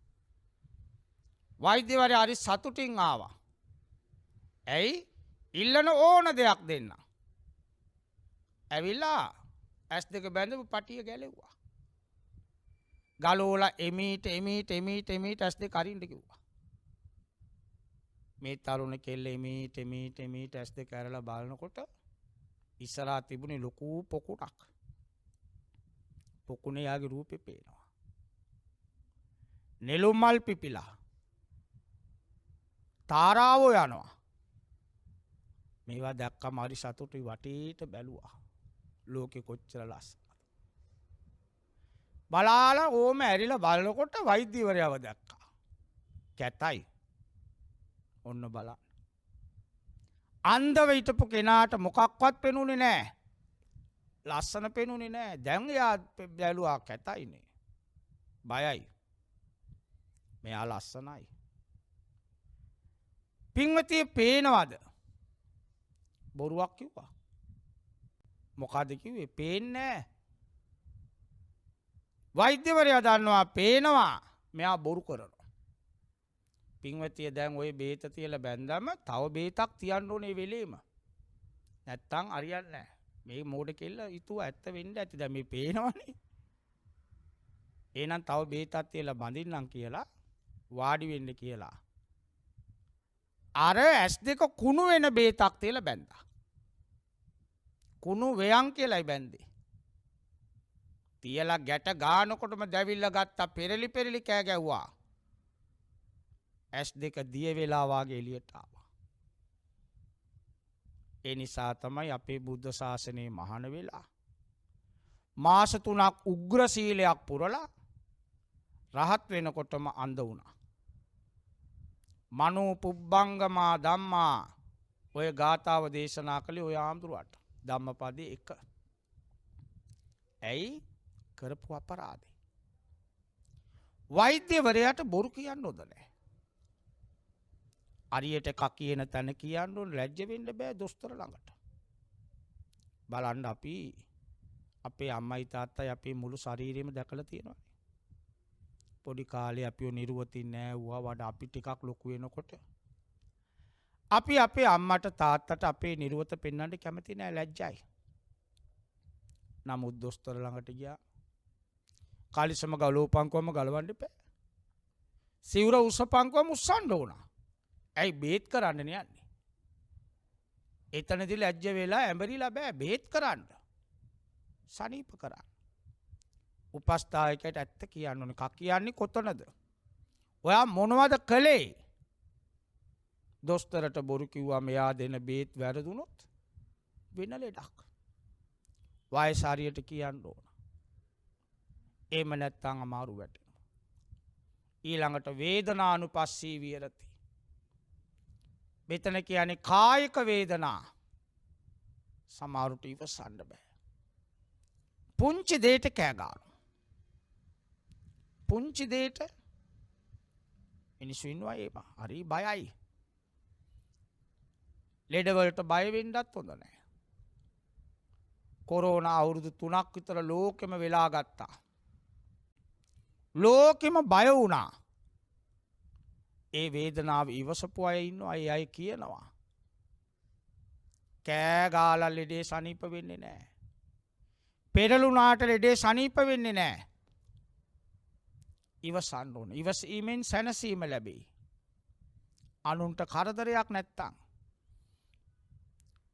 වෛද්‍යවරයා හරි සතුටින් ආවා. ඇයි? ඉල්ලන ඕන දෙයක් දෙන්න. ඇවිල්ලා ඇස් දෙක බැඳපු පටිය ගැලෙව්වා. ගලෝලා එමීට ඇස් දෙක අරින්න කිව්වා. මේ තරුණ කෙල්ල එමීට ඇස් දෙක ඇරලා බලනකොට ඉස්සරහා තිබුණේ ලොකු පොකුණක්. පොකුණේ යාගේ රූපේ පේනවා. නෙළුම් මල් පිපිලා තාරාවෝ යනවා. මේවා දැක්කම හරි සතුටුයි වටේට බැලුවා. ලෝකෙ කොච්චර ලස්සනද. බලාලා ඕම ඇරිලා බලනකොට වෛද්‍යවරයාව දැක්කා. කැතයි. ඔන්න බලන්න. අන්ධව හිටපු කෙනාට මොකක්වත් පෙනුනේ නෑ. ලස්සන පෙනුනේ නෑ. දැන් එයා බැලුවා කැතයිනේ. බයයි. මෙයා ලස්සනයි. පින්වතිය පේනවද? බොරුවක් කිව්වා. මොකද කිව්වේ? පේන්නේ නෑ. වෛද්‍යවරයා දන්නවා පේනවා. මෙයා බොරු කරනවා. පින්වතිය දැන් ওই බේත තියලා බැන්දම තව බේතක් තියන්න ඕනේ වෙලෙම. නැත්තම් හරියන්නේ නැහැ. මේ මෝඩ කෙල්ල ඊතුව ඇත්ත වෙන්න ඇති. දැන් මේ පේනවනේ. එහෙනම් තව බේතක් තියලා බඳින්නම් කියලා වාඩි වෙන්න කියලා. අර ඇස් දෙක කුණු වෙන බේතක් තියලා බැන්දා. කුණු වේයන් කියලායි බැන්දේ. තියලා ගැට ගානකොටම දැවිල්ල ගත්තා පෙරලි කෑ ගැව්වා. ඇස් දෙක දිය වෙලා වාගේ එළියට ආවා. ඒ නිසා තමයි අපේ බුද්ධ ශාසනයේ මහාන වෙලා මාස 3ක් උග්‍ර සීලයක් පුරලා රහත් වෙනකොටම අන්ධ වුණා. මනෝ පුබ්බංගමා ධම්මා ඔය ගාථාව දේශනා කළේ ඔය ආම්දුරට ධම්මපදයේ 1. ඇයි කරපු අපරාධේ? වෛද්‍යවරයාට බොරු කියන්න හොඳ නැහැ. හරියට එකක් කියන තැන කියන්න ඕන ලැජ්ජ වෙන්න බෑ දොස්තර ළඟට. බලන්න අපි අපේ අම්මයි තාත්තයි අපේ මුළු ශරීරෙම දැකලා තියෙනවා. පොඩි කාලේ අපිව නිරුවතින් නෑවුවා වඩා අපි ටිකක් ලොකු වෙනකොට අපි අපේ අම්මට තාත්තට අපේ නිරුවත පෙන්වන්න කැමති නෑ ලැජ්ජයි. නමුත් දොස්තර ළඟට ගියා කාලිසම ගලෝපංකවම ගලවන්න එපා. සිවුර උස්සපංකවම උස්සන්න ඕන. ඇයි බේත් කරන්න යන්නේ? එතනදී ලැජ්ජ වෙලා ඇඹරිලා බෑ බේත් කරන්න. සනීප කරන්න. උපස්ථායකයට ඇත්ත කියන්න ඕනේ. කක් කියන්නේ කොතනද? ඔයා මොනවද කළේ? දොස්තරට බොරු කිව්වා මෙයා දෙන බේත් වැරදුනොත් වෙන ලෙඩක්. වයස හරියට කියන්න ඕන. එහෙම නැත්නම් අමාරු වැටෙනවා. ඊළඟට වේදනානුපස්සී විහෙරති. මෙතන කියන්නේ කායික වේදනා. සමහරට ඉවසන්න බෑ. පුංචි දෙයට කෑ ගන්නවා. පුංචි දෙයට මිනිස්සු ඉන්නවා ඒම හරි බයයි. ලෙඩවලට බය වෙන්නත් හොඳ නැහැ. කොරෝනා අවුරුදු 3ක් විතර ලෝකෙම වෙලා ගත්තා. ලෝකෙම බය වුණා. ඒ වේදනාව ඉවසපු අය ඉන්නවා. ඒ අය කියනවා කෑ ගාලා ලෙඩේ සනීප වෙන්නේ නැහැ. පෙරළුණාට ලෙඩේ සනීප වෙන්නේ නැහැ. ඉවසන්න ඕන. ඉවසීමෙන් සැනසීම ලැබෙයි. අනුන්ට කරදරයක් නැත්තම්.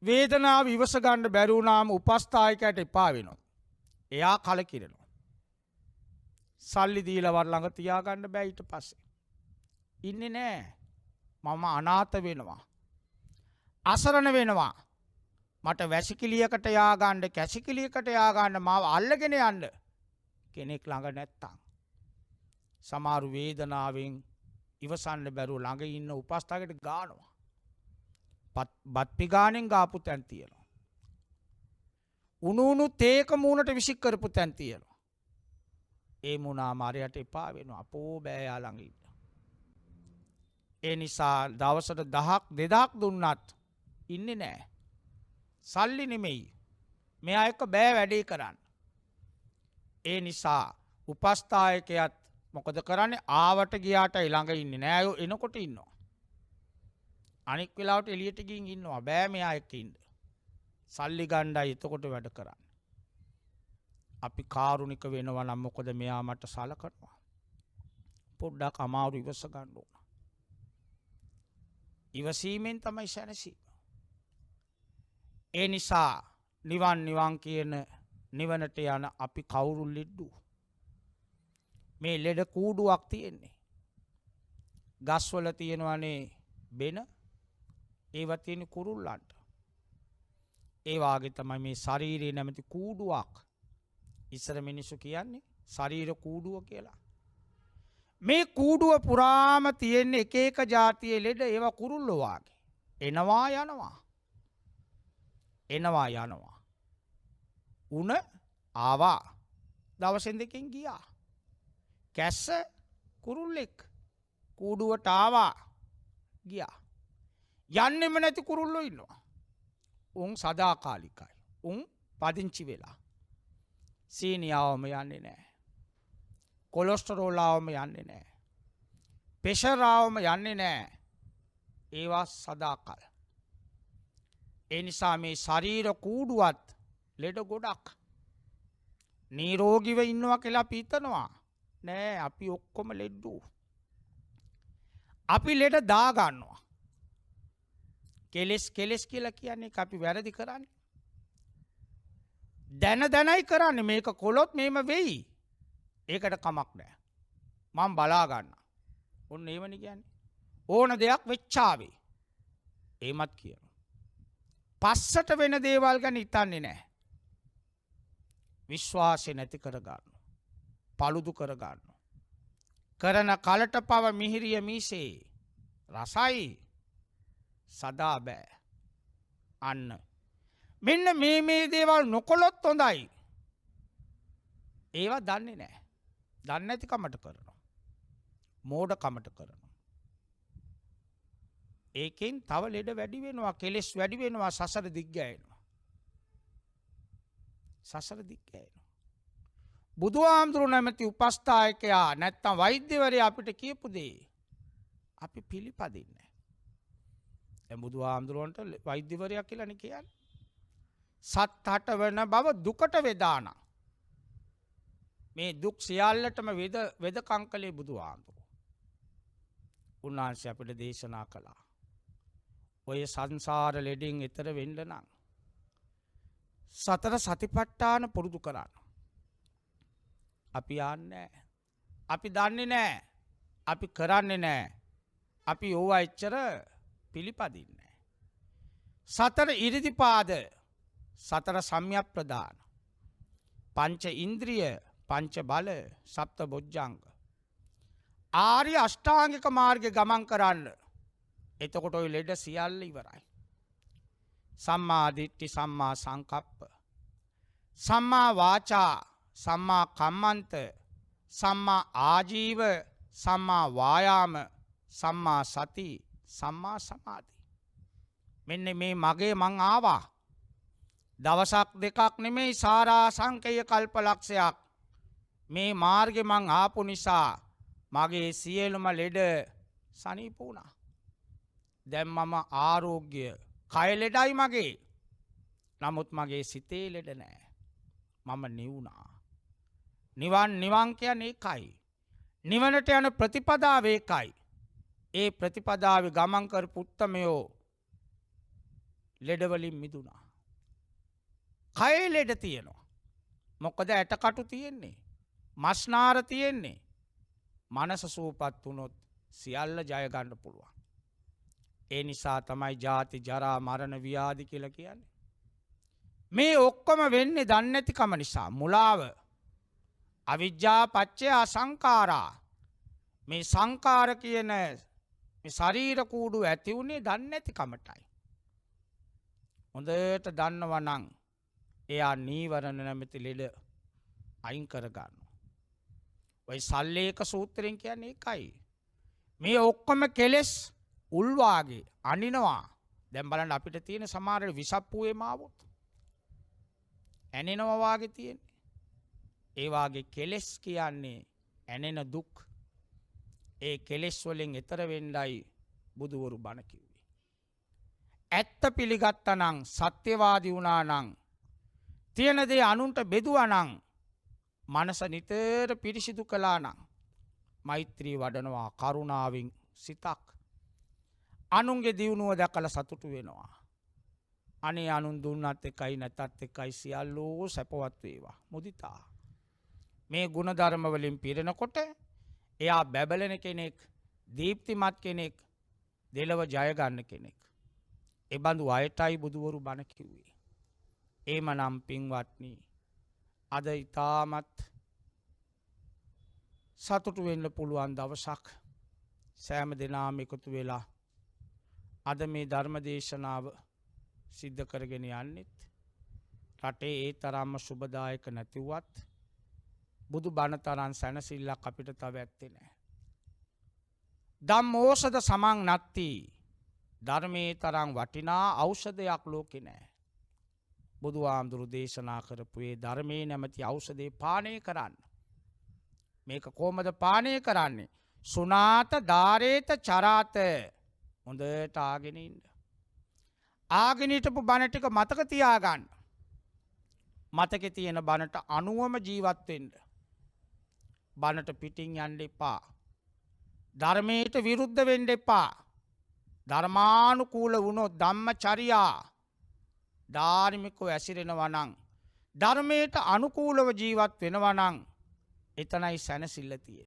වේදනාව ඉවස ගන්න බැරි වුණාම උපස්ථායකයට එපා වෙනවා. එයා කලකිරෙනවා. සල්ලි දීලා වර ළඟ තියාගන්න බෑ ඊට පස්සේ. ඉන්නේ නෑ. මම අනාථ වෙනවා. අසරණ වෙනවා. මට වැසිකිළියකට යාගන්න කැසිකිළියකට යාගන්න මාව අල්ලගෙන යන්න කෙනෙක් ළඟ නැත්තම්. සමහරු වේදනාවෙන් ඉවසන්න බැරුව ළඟ ඉන්න උපස්ථායකයට ගානවා. බත් පිගානෙන් ගාපු තැන් තියෙනවා. උණු තේක මූණට විසික් කරපු තැන් තියෙනවා. ඒ මුණා මාරයට එපා වෙනවා. අපෝ බෑ යා ළඟ ඉන්න. ඒ නිසා දවසට 1000ක් 2000ක් දුන්නත් ඉන්නේ නෑ. සල්ලි නෙමෙයි. මෙයා එක්ක බෑ වැඩේ කරන්න. ඒ නිසා උපස්ථායකයාත් මොකද කරන්නේ? ආවට ගියාට ළඟ ඉන්නේ නෑ. අය එනකොට ඉන්නවා. අනික් වෙලාවට එළියට ගිහින් ඉන්නවා. බෑ මෙයා එක්ක ඉන්න. සල්ලි ගණ්ඩායි එතකොට වැඩ කරන්න. අපි කාරුණික වෙනවා නම් මොකද මෙයා මට සලකනවා. පොඩ්ඩක් අමාරු ඉවස ගන්න ඕන. ඉවසීමෙන් තමයි සැනසීම. ඒ නිසා නිවන් කියන නිවනට යන අපි කවුරු ලෙඩ්ඩු. මේ ලෙඩ කූඩුවක් තියෙන්නේ. ගස්වල තියෙනවනේ බෙන. ඒව තියෙන කුරුල්ලන්ට. ඒ වාගේ තමයි මේ ශරීරයේ නැමැති කූඩුවක්. ඉස්සර මිනිස්සු කියන්නේ ශරීර කූඩුව කියලා. මේ කූඩුව පුරාම තියෙන එක එක જાතියේ ලෙඩ ඒවා කුරුල්ලෝ වාගේ. එනවා යනවා. එනවා යනවා. උණ ආවා. දවසෙන් දෙකෙන් ගියා. කැස්ස කුරුල්ලෙක් කූඩුවට ආවා. ගියා. යන්නෙම නැති කුරුල්ලෝ ඉන්නවා. උන් සදාකාලිකයි. උන් පදිංචි වෙලා. සීනියාවම යන්නේ නැහැ. කොලෙස්ටරෝල් ආවම යන්නේ නැහැ. ප්‍රෙෂර් ආවම යන්නේ නැහැ. ඒවා සදාකල්. ඒ නිසා මේ ශරීර කූඩුවත් ලෙඩ ගොඩක්. නිරෝගීව ඉන්නවා කියලා අපි හිතනවා. නෑ අපි ඔක්කොම ලෙඩු. අපි ලෙඩ දා ගන්නවා. කෙලස් කියලා කියන්නේ අපි වැරදි කරන්නේ. දැනයි කරන්නේ මේක කොලොත් මේම වෙයි. ඒකට කමක් නෑ. මම බලා ගන්න. ඔන්න ඒවනේ කියන්නේ. ඕන දෙයක් වෙච්චාවේ. ඒමත් කියනවා. පස්සට වෙන දේවල් ගැන හිතන්නේ නෑ. විශ්වාසය නැති කර ගන්න. paludu කර ගන්න. කරන කලට පව මිහිරිය මීසේ රසයි සදා බෑ. අන්න මෙන්න මේ දේවල් නොකොලොත් හොඳයි. ඒවා දන්නේ නෑ. දන්නේ නැති කමට කරනවා. මෝඩ කමට කරනවා. ඒකෙන් තව ලෙඩ වැඩි වෙනවා. කෙලෙස් වැඩි වෙනවා. සසර දිග්ගෑයනවා. සසර දිග්ගෑයනවා. බුදුහාමුදුරු නැමැති උපස්ථායකයා නැත්තම් වෛද්‍යවරයා අපිට කියපු දේ අපි පිළිපදින්නේ. දැන් බුදුහාමුදුරන්ට වෛද්‍යවරයා කියලානේ කියන්නේ. සත් හට වෙන බව දුකට වේදාන. මේ දුක් සියල්ලටම වෙදකම් කළේ බුදුහාමුදුරු. උන්වහන්සේ අපිට දේශනා කළා. ඔය සංසාර ලෙඩෙන් එතර වෙන්න නම් සතර සතිපට්ඨාන පුරුදු කරන්න. අපි යන්නේ අපි දන්නේ නැහැ. අපි කරන්නේ නැහැ. අපි ඕවා එච්චර පිළිපදින්නේ. සතර ඉරිදිපාද සතර සම්‍යක් ප්‍රදාන පංච ඉන්ද්‍රිය පංච බල සප්ත බොජ්ජංග ආර්ය අෂ්ටාංගික මාර්ගයේ ගමන් කරන්න. එතකොට ඔය ලෙඩ සියල්ල ඉවරයි. සම්මා දිට්ඨි සම්මා සංකප්ප සම්මා වාචා, සම්මා කම්මන්ත, සම්මා ආජීව, සම්මා වායාම, සම්මා සති, සම්මා සමාධි. මෙන්න මේ මගේ මං ආවා. දවසක් දෙකක් නෙමෙයි සාරා සංකේය කල්පලක්ෂයක්. මේ මාර්ගෙ මං ආපු නිසා මගේ සියලුම ලෙඩ සනීප වුණා. දැන් මම ආරෝග්‍ය කය ලෙඩයි මගේ. නමුත් මගේ සිතේ ලෙඩ නෑ. මම නිවුණා. නිවන් කියන්නේ ඒකයි. නිවනට යන ප්‍රතිපදාව ඒකයි. ඒ ප්‍රතිපදාවේ ගමන් කරපු උත්තමයෝ ලෙඩවලින් මිදුණා. කයේ ලෙඩ තියෙනවා. මොකද ඇටකටු තියෙන්නේ. මස්නාර තියෙන්නේ. මනස සූපත් වුණොත් සියල්ල ජය ගන්න පුළුවන්. ඒ නිසා තමයි ජාති ජරා මරණ ව්‍යාධි කියලා කියන්නේ. මේ ඔක්කොම වෙන්නේ දන්නේ නැතිකම නිසා. මුලාව. අවිජ්ජා පච්චය සංඛාරා. මේ සංඛාර කියන මේ ශරීර කූඩු ඇති උනේ දන්නේ නැතිකමටයි. හොඳට දන්නවා නම් එයා නීවරණ නැමැති ලෙඩ අයින් කර ගන්නවා. ඔය සල්ලේක සූත්‍රයෙන් කියන්නේ ඒකයි. මේ ඔක්කොම කෙලෙස් උල්වාගේ අනිනවා. දැන් බලන්න අපිට තියෙන සමහර විසප්පුවේ මාවොත් ඇනෙනවා වාගේ තියෙන්නේ. ඒ වාගේ කෙලෙස් කියන්නේ ඇනෙන දුක්. ඒ කෙලෙස් වලින් එතර වෙන්නයි බුදුවරු බණ කිව්වේ. ඇත්ත පිළිගත්තා නම් සත්‍යවාදී වුණා නම් තියෙන දේ අනුන්ට බෙදුවා නම් මනස නිතර පිරිසිදු කළා නම් මෛත්‍රී වඩනවා කරුණාවෙන් සිතක් අනුන්ගේ දියුණුව දැකලා සතුටු වෙනවා. අනේ අනුන් දුන්නත් එකයි නැතත් එකයි සියල්ලෝ සැපවත් වේවා. මුදිතා. මේ ගුණධර්ම වලින් පිරෙනකොට එයා බැබලෙන කෙනෙක්, දීප්තිමත් කෙනෙක්, දෙලව ජය ගන්න කෙනෙක්. ඒ බඳු අයටයි බුදුවරු බණ කිව්වේ. එහෙමනම් පින්වත්නි, අද ඊටමත් සතුටු වෙන්න පුළුවන් දවසක්. සෑම දිනම එකතු වෙලා අද මේ ධර්ම දේශනාව සිද්ධ කරගෙන යන්නෙත් රටේ ඒ තරම්ම සුබදායක නැතිවත් බුදු බණ තරම් සැනසෙල්ලක් අපිට තව ඇත්තේ නැහැ. ධම්මෝෂධ සමං නත්ති. ධර්මයේ තරම් වටිනා ඖෂධයක් ලෝකේ නැහැ. බුදුහාමුදුරු දේශනා කරපු ඒ ධර්මයේ නැමැති ඖෂධේ පානය කරන්න. මේක කොහොමද පානය කරන්නේ? සුනාත ධාරේත චරාත. හොඳට ආගෙන ඉන්න. ආගෙන හිටපු බණ ටික මතක තියාගන්න. මතකේ තියෙන බණට අනුවම ජීවත් වෙන්න. බණට පිටින් යන්න එපා. ධර්මයට විරුද්ධ වෙන්න එපා. ධර්මානුකූල වුණොත් ධම්මචර්යා ධාර්මිකව ඇසිරෙනවා නම් ධර්මයට අනුකූලව ජීවත් වෙනවා නම් එතනයි සැනසෙල්ල තියෙන්නේ.